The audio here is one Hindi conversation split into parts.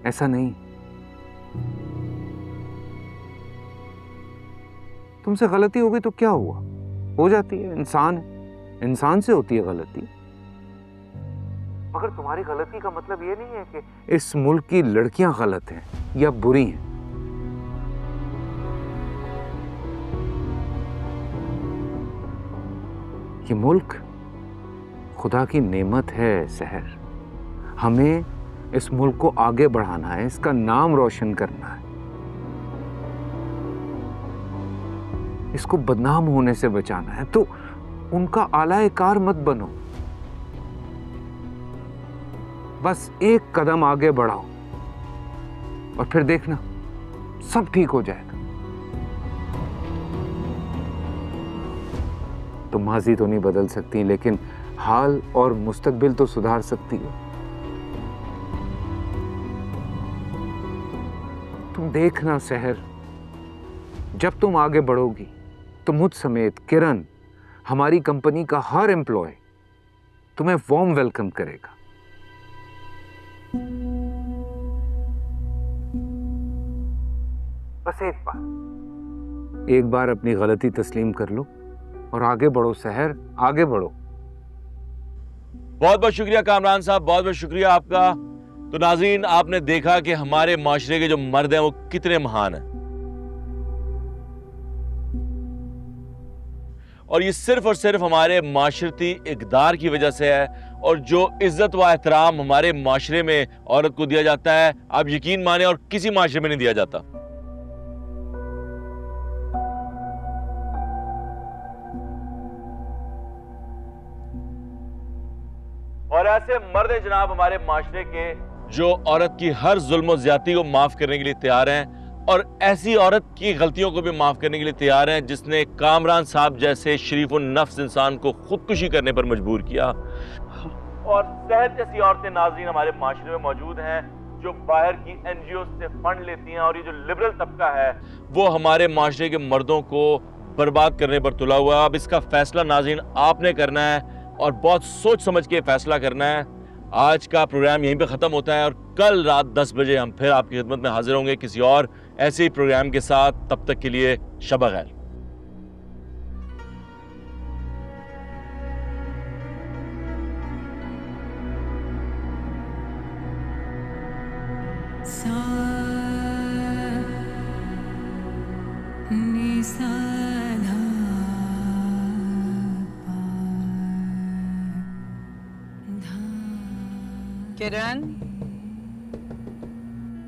ऐसा नहीं। तुमसे गलती हो गई तो क्या हुआ, हो जाती है, इंसान है, इंसान से होती है गलती। मगर तुम्हारी गलती का मतलब ये नहीं है कि इस मुल्क की लड़कियां गलत हैं या बुरी हैं। ये मुल्क खुदा की नेमत है सहर। हमें इस मुल्क को आगे बढ़ाना है, इसका नाम रोशन करना है, इसको बदनाम होने से बचाना है। तो उनका आला-ए-कार मत बनो, बस एक कदम आगे बढ़ाओ और फिर देखना सब ठीक हो जाएगा। तुम माजी तो नहीं बदल सकती, लेकिन हाल और मुस्तकबिल तो सुधार सकती हो। तुम देखना सहर, जब तुम आगे बढ़ोगी तो मुझ समेत किरण, हमारी कंपनी का हर एम्प्लॉय तुम्हें वार्म वेलकम करेगा। बस एक बार अपनी गलती तस्लीम कर लो और आगे बढ़ो सहर, आगे बढ़ो। बहुत बहुत शुक्रिया कामरान साहब, बहुत बहुत शुक्रिया आपका। तो नाज़रीन, आपने देखा कि हमारे माशरे के जो मर्द हैं वो कितने महान हैं, और ये सिर्फ और सिर्फ हमारे माशरती इक़दार की वजह से है। और जो इज्जत व एहतराम हमारे माशरे में औरत को दिया जाता है, आप यकीन माने और किसी माशरे में नहीं दिया जाता। और ऐसे मर्द हैं जनाब हमारे माशरे के जो औरत की हर जुल्म और ज्यादती को माफ करने के लिए तैयार हैं, और ऐसी औरत की गलतियों को भी माफ करने के लिए तैयार हैं जिसने कामरान साहब जैसे शरीफ नफ्स इंसान को खुदकुशी करने पर मजबूर किया। और सहर जैसी औरतें नाज़रीन हमारे माशरे में मौजूद हैं जो बाहर की एनजीओ से फंड लेती हैं, और ये जो लिबरल तबका है वो हमारे माशरे के मर्दों को बर्बाद करने पर तुला हुआ है। अब इसका फैसला नाज़रीन आपने करना है, और बहुत सोच समझ के फैसला करना है। आज का प्रोग्राम यहीं पे ख़त्म होता है, और कल रात 10 बजे हम फिर आपकी खिदमत में हाजिर होंगे किसी और ऐसे ही प्रोग्राम के साथ। तब तक के लिए शब खैर। किरण,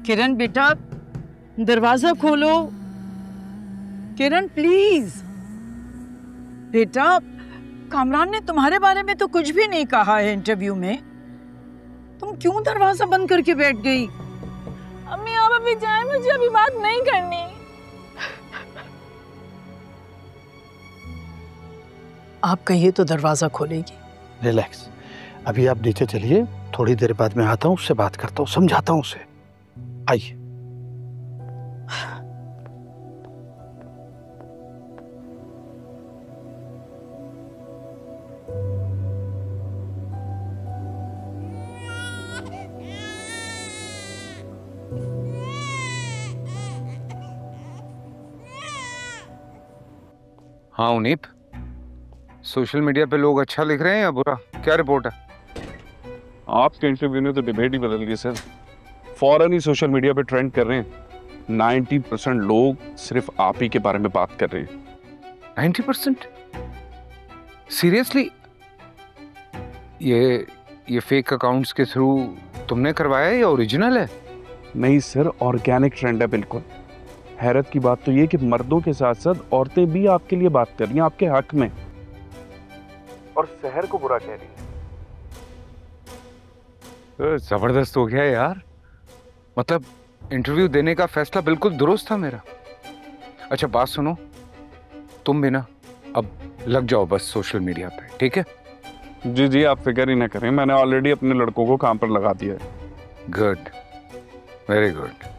किरण बेटा दरवाजा खोलो। किरण प्लीज। बेटा, कामरान ने तुम्हारे बारे में तो कुछ भी नहीं कहा है इंटरव्यू में, तुम क्यों दरवाजा बंद करके बैठ गई? अम्मी आप अभी जाए, मुझे अभी बात नहीं करनी। आप कहिए तो दरवाजा खोलेगी। रिलैक्स, अभी आप नीचे चलिए, थोड़ी देर बाद मैं आता हूँ, उससे बात करता हूँ, समझाता हूँ उसे। आइए। हाँ उनीप, सोशल मीडिया पे लोग अच्छा लिख रहे हैं या बुरा, क्या रिपोर्ट है? आपके इंटरव्यू ने तो डिबेट ही बदल दी सर। फौरन ही सोशल मीडिया पे ट्रेंड कर रहे हैं। 90% लोग सिर्फ आप ही के बारे में बात कर रहे हैं। 90%? सीरियसली? ये फेक अकाउंट्स के थ्रू तुमने करवाया है या ओरिजिनल है? नहीं सर, ऑर्गेनिक ट्रेंड है बिल्कुल। हैरत की बात तो ये कि मर्दों के साथ साथ औरतें भी आपके लिए बात कर रही हैं, आपके हक में, और शहर को बुरा कह रही है। जबरदस्त हो गया यार, मतलब इंटरव्यू देने का फैसला बिल्कुल दुरुस्त था मेरा। अच्छा बात सुनो, तुम भी ना अब लग जाओ बस सोशल मीडिया पे, ठीक है? जी जी, आप फिक्र ही ना करें, मैंने ऑलरेडी अपने लड़कों को काम पर लगा दिया है। Good, very good.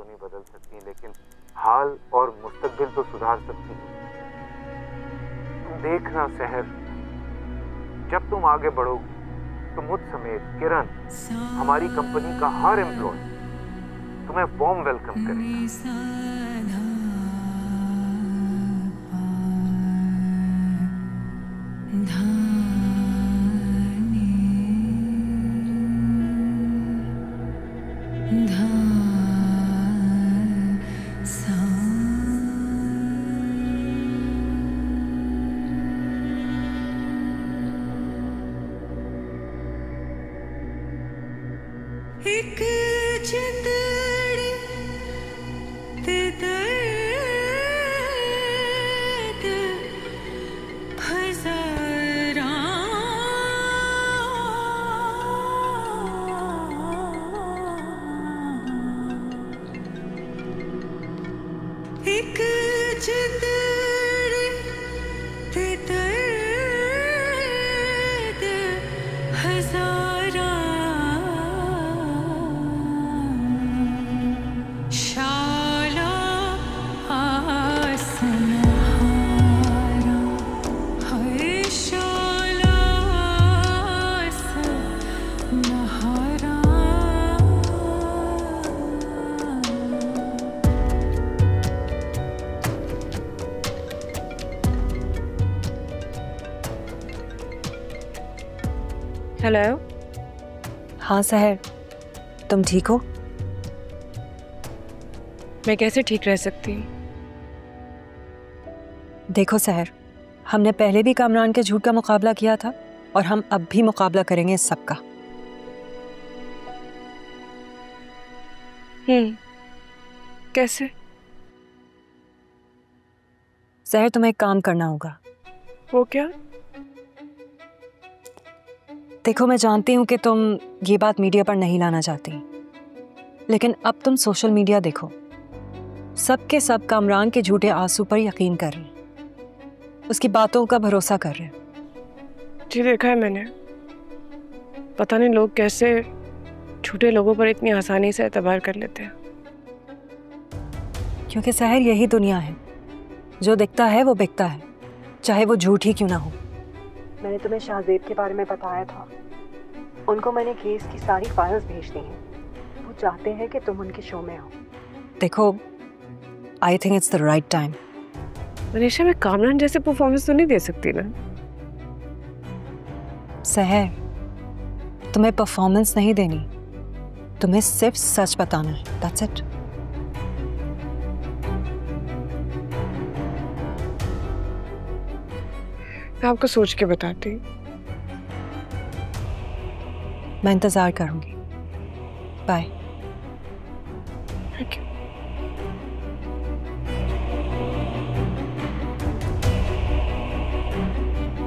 नहीं बदल सकती, लेकिन हाल और मुस्तकबिल तो सुधार सकती है। तुम देखना सहर, जब तुम आगे बढ़ोगी तो मुझ समेत किरण, हमारी कंपनी का हर एम्प्लॉय तुम्हें वार्म वेलकम करेगा। एक जिंदड़ी ते दर्द हजारा, एक जिंदड़ी ते दर्द हजारा, शाला आसनहारा, हाय शाला आसनहारा। हेलो। हाँ सहर, तुम ठीक हो? मैं कैसे ठीक रह सकती हूँ? देखो सहर, हमने पहले भी कामरान के झूठ का मुकाबला किया था और हम अब भी मुकाबला करेंगे इस सब का। कैसे? सहर, तुम्हें एक काम करना होगा। वो क्या? देखो, मैं जानती हूँ कि तुम ये बात मीडिया पर नहीं लाना चाहती, लेकिन अब तुम सोशल मीडिया देखो, सबके सब कामरान के झूठे आंसू पर यकीन कर रहे हैं, उसकी बातों का भरोसा कर रहे हैं। जी देखा है मैंने, पता नहीं लोग कैसे झूठे लोगों पर इतनी आसानी से एतबार कर लेते हैं। क्योंकि सहर, यही दुनिया है, जो दिखता है वो बिकता है, चाहे वो झूठ ही क्यों ना हो। मैंने तुम्हें शाहजेब के बारे में बताया था, उनको मैंने केस की सारी फाइल्स भेज दी हैं। वो चाहते हैं कि तुम उनके शो में आओ। देखो, I think it's the right time. Manisha, मैं कामरान जैसे परफॉर्मेंस तो नहीं दे सकती ना। सहर, तुम्हें परफॉर्मेंस नहीं देनी, तुम्हें सिर्फ सच बताना है। That's it. मैं आपको सोच के बताती हूँ। मैं इंतजार करूंगी। बाय। Thank you.